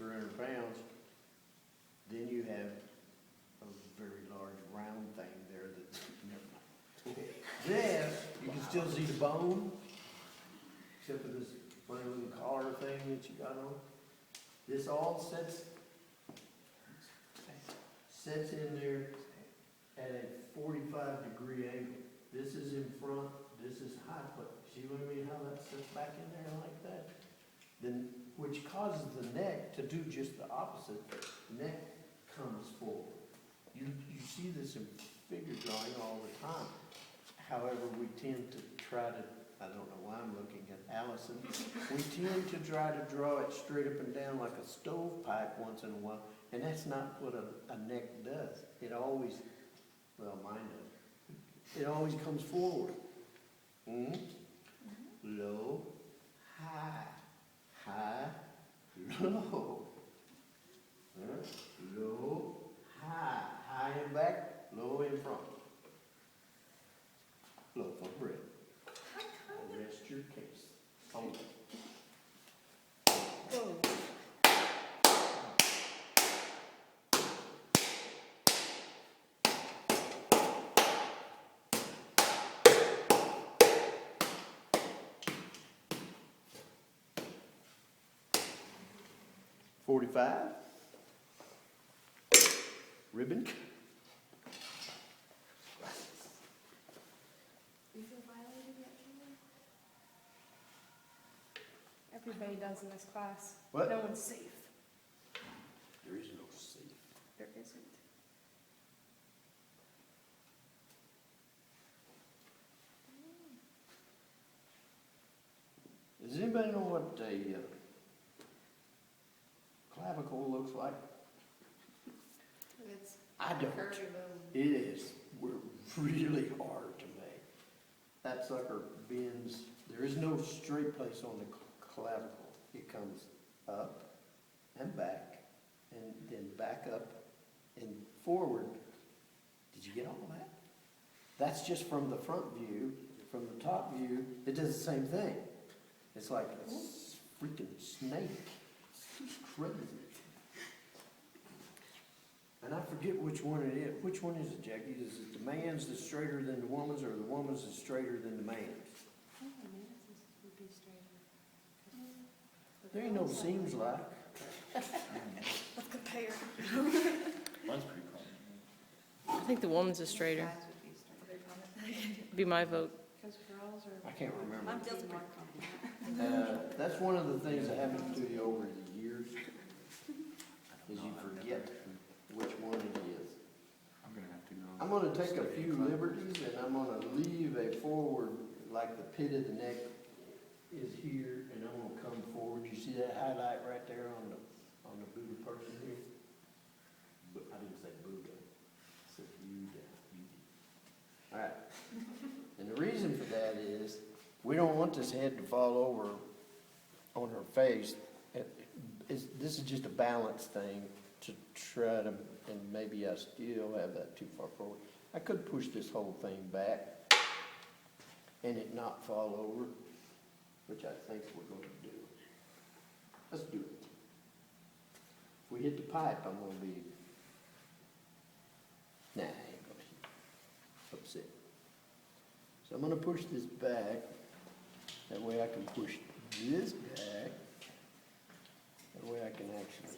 300 pounds, then you have a very large round thing there that, never mind. This, you can still see the bone, except for this funny little collar thing that you got on. This all sets in there at a 45-degree angle. This is in front, this is high put. See what I mean, how that sits back in there like that? Then, which causes the neck to do just the opposite. The neck comes forward. You see this in figure drawing all the time. However, we tend to try to, I don't know why I'm looking at Allison, we tend to try to draw it straight up and down like a stovepipe once in a while, and that's not what a neck does. It always, well, mine does. It always comes forward. Low, high, high, low. Low, high, high in back, low in front. Loaf of bread. Rest your case. Hold it. Whoa. 45. Ribbon. You feel violated yet, Kimberly? Everybody does in this class. What? No one's safe. There is no safe. There isn't. Does anybody know what a clavicle looks like? It's I don't. curvy bone. It is. We're really hard to make. That sucker bends. There is no straight place on the clavicle. It comes up and back, and then back up and forward. Did you get all of that? That's just from the front view. From the top view, it does the same thing. It's like a freaking snake. It's crazy. And I forget which one it is. Which one is it, Jackie? Is it the man's that's straighter than the woman's, or the woman's that's straighter than the man's? I think the man's would be straighter. There ain't no seems like. Let's compare. Mine's pretty common. I think the woman's is straighter. Guys would be straighter. Be my vote. Because girls are. I can't remember. I'm just more confident. That's one of the things that happens to you over the years, is you forget which one it is. I'm gonna have to go. I'm gonna take a few liberties, and I'm gonna leave a forward, like the pit of the neck is here, and I'm gonna come forward. You see that highlight right there on the Buddha person here? But I didn't say Buddha, I said Buddha. All right. And the reason for that is, we don't want this head to fall over on her face. This is just a balance thing to try to, and maybe I still have that too far forward. I could push this whole thing back and it not fall over, which I think we're going to do. Let's do it. If we hit the pipe, I'm going to be, nah, I ain't going to be upset. So I'm going to push this back. That way I can push this back. That way I can actually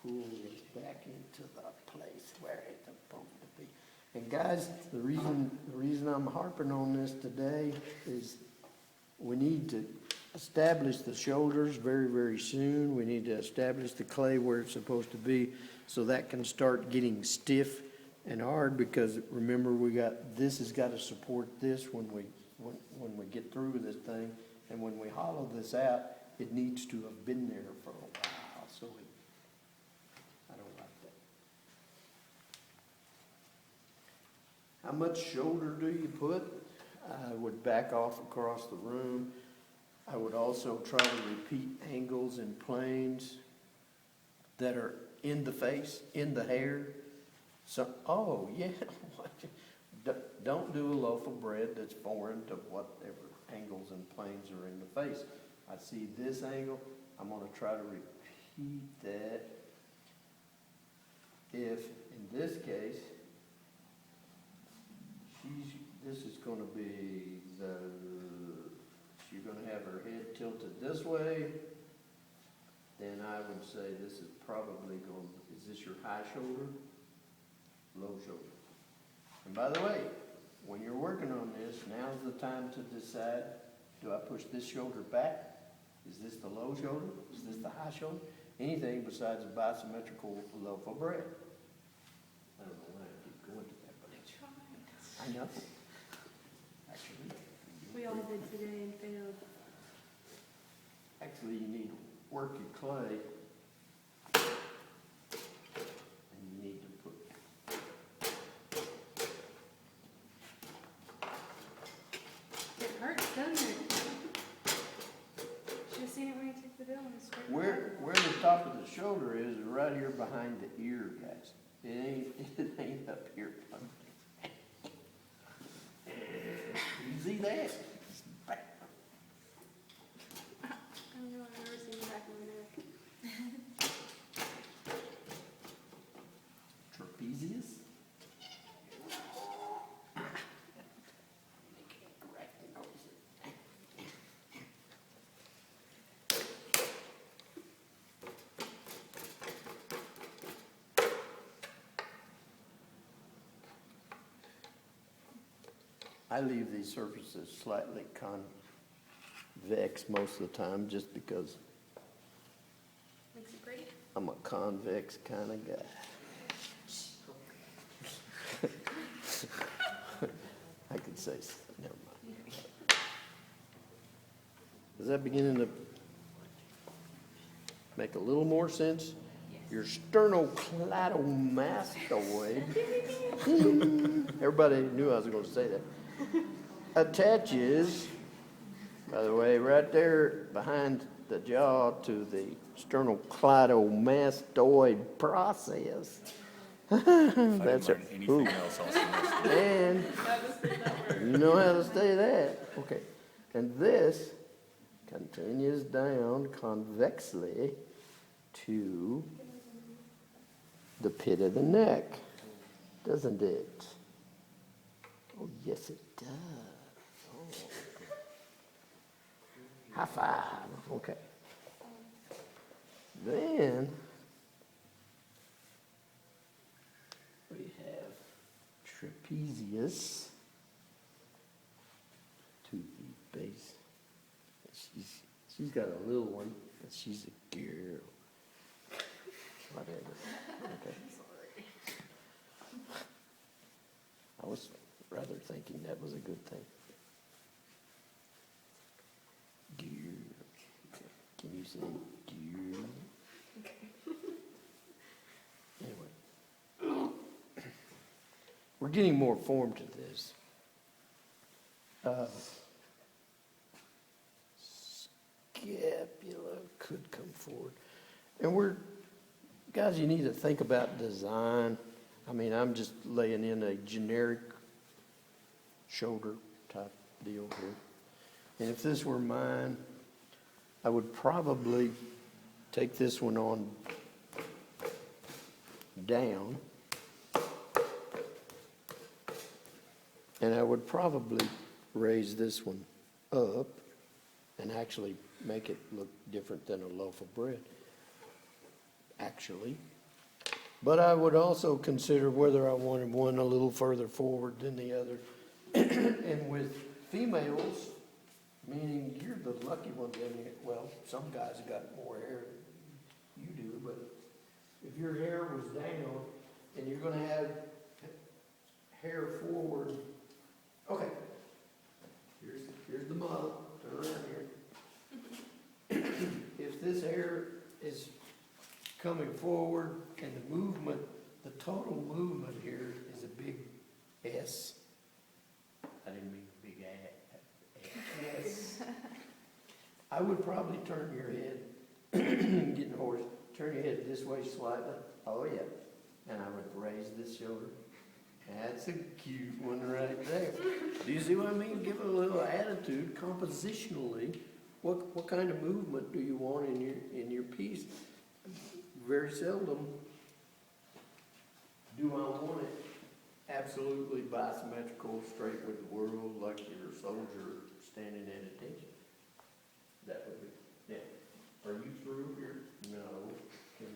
pull this back into the place where it's supposed to be. And guys, the reason I'm harping on this today is we need to establish the shoulders very, very soon. We need to establish the clay where it's supposed to be, so that can start getting stiff and hard, because remember, this has got to support this when we get through with this thing, and when we hollow this out, it needs to have been there for a while. So I don't like that. How much shoulder do you put? I would back off across the room. I would also try to repeat angles and planes that are in the face, in the hair. So, oh yeah, Don't do a loaf of bread that's foreign to whatever angles and planes are in the face. I see this angle, I'm gonna try to repeat that. If, in this case, this is gonna be you're gonna have her head tilted this way, then I would say this is probably is this your high shoulder? Low shoulder. And by the way, when you're working on this, now's the time to decide, do I push this shoulder back? Is this the low shoulder? Is this the high shoulder? Anything besides a bisymmetrical loaf of bread. I don't know why I keep going to that, but I know. Actually. We all did today and failed. Actually, you need to work your clay. And you need to put. It hurts, doesn't it? Should have seen it when you took the bill and straightened it Where the top of the shoulder is right here behind the ear, guys. It ain't up here. You see that? I don't know, I've never seen the back of my neck. Trapezius? I leave these surfaces slightly convex most of the time just because Makes it pretty. I'm a convex kind of guy. I could say, never mind. Is that beginning to make a little more sense? Your sternocleidomastoid, everybody knew I was going to say that, attaches, by the way, right there behind the jaw to the sternocleidomastoid process. That's it. Anything else also missed. And you know how to say that. Okay. And this continues down convexly to the pit of the neck, doesn't it? Oh, yes, it does. Oh. High five. Okay. Then we have trapezius to the base. She's got a little one, but she's a girl. Whatever. Okay. I was rather thinking that was a good thing. Gear. Can you say gear? Anyway. We're getting more form to this. Scapula could come forward. And guys, you need to think about design. I mean, I'm just laying in a generic shoulder type deal here. And if this were mine, I would probably take this one on down. And I would probably raise this one up and actually make it look different than a loaf of bread. Actually. But I would also consider whether I wanted one a little further forward than the other. And with females, meaning you're the lucky one, well, some guys have got more hair than you do, but if your hair was down and you're going to have hair forward, okay, here's the model, turn around here. If this hair is coming forward and the movement, the total movement here is a big S. I didn't mean a big S. I would probably turn your head, getting hoarse, turn your head this way slightly. Oh yeah. And I would raise this shoulder That's a cute one right there. Do you see what I mean? Give it a little attitude, compositionally. What kind of movement do you want in your piece? Very seldom do I want it absolutely bisymmetrical, straight with the world, like you're a soldier standing at attention. That would be, yeah. Are you through here? No. Can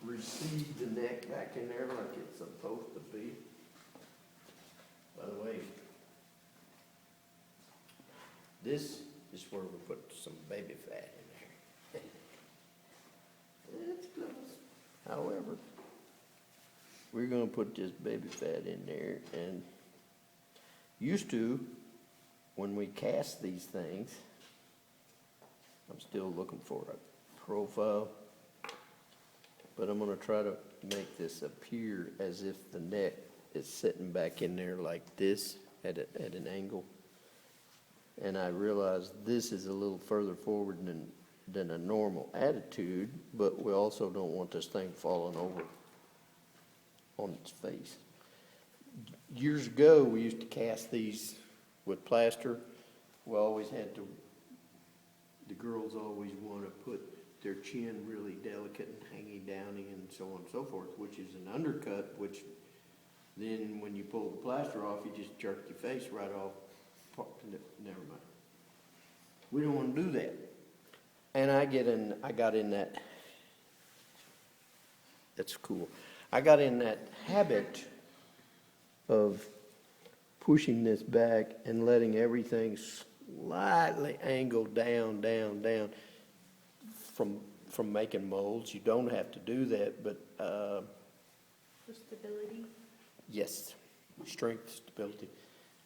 we receive the neck back in there like it's supposed to be? By the way, this is where we put some baby fat in there. It's close. However, we're gonna put this baby fat in there, and used to, when we cast these things, I'm still looking for a profile, but I'm gonna try to make this appear as if the neck is sitting back in there like this at an angle. And I realize this is a little further forward than a normal attitude, but we also don't want this thing falling over on its face. Years ago, we used to cast these with plaster. We always had to, the girls always want to put their chin really delicate and hanging downy and so on and so forth, which is an undercut, which then when you pull the plaster off, you just jerk your face right off. Never mind. We don't want to do that. And I got in that, that's cool. I got in that habit of pushing this back and letting everything slightly angle down from making molds. You don't have to do that, but For stability. yes, strength, stability.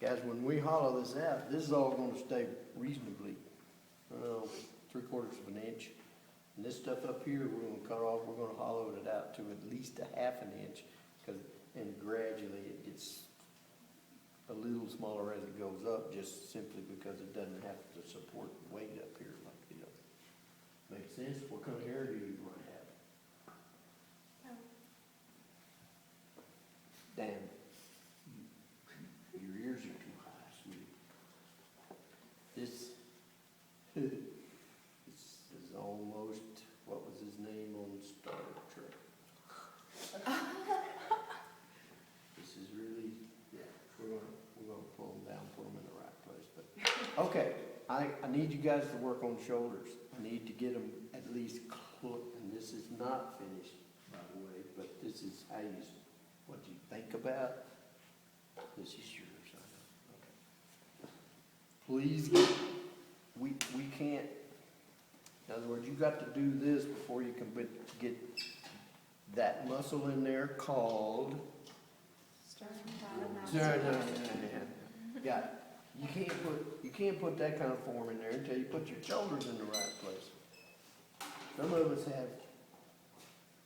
Guys, when we hollow this out, this is all going to stay reasonably, 3/4 of an inch. And this stuff up here, we're going to cut off, we're going to hollow it out to at least a 1/2 inch, and gradually it gets a little smaller as it goes up, just simply because it doesn't have to support weight up here like the other. Make sense? What kind of hair do you want to have? Oh. Damn. Your ears are too high, sweetie. This is almost, what was his name on Star Trek? This is really, yeah, we're gonna pull them down, put them in the right place, but, okay, I need you guys to work on shoulders. I need to get them at least and this is not finished, by the way, but this is how you, what you think about. This is yours, I know. Okay. Please, we can't, in other words, you got to do this before you can get that muscle in there called. Yeah, you can't put that kind of form in there until you put your shoulders in the right place. Some of us have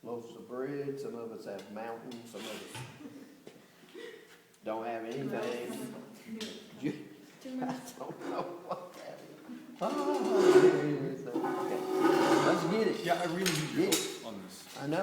loaves of bread, some of us have mountains, some of us don't have anything. I don't know what that is. Oh, okay. Let's get it. Yeah, I really need your Get help it. on this. I know.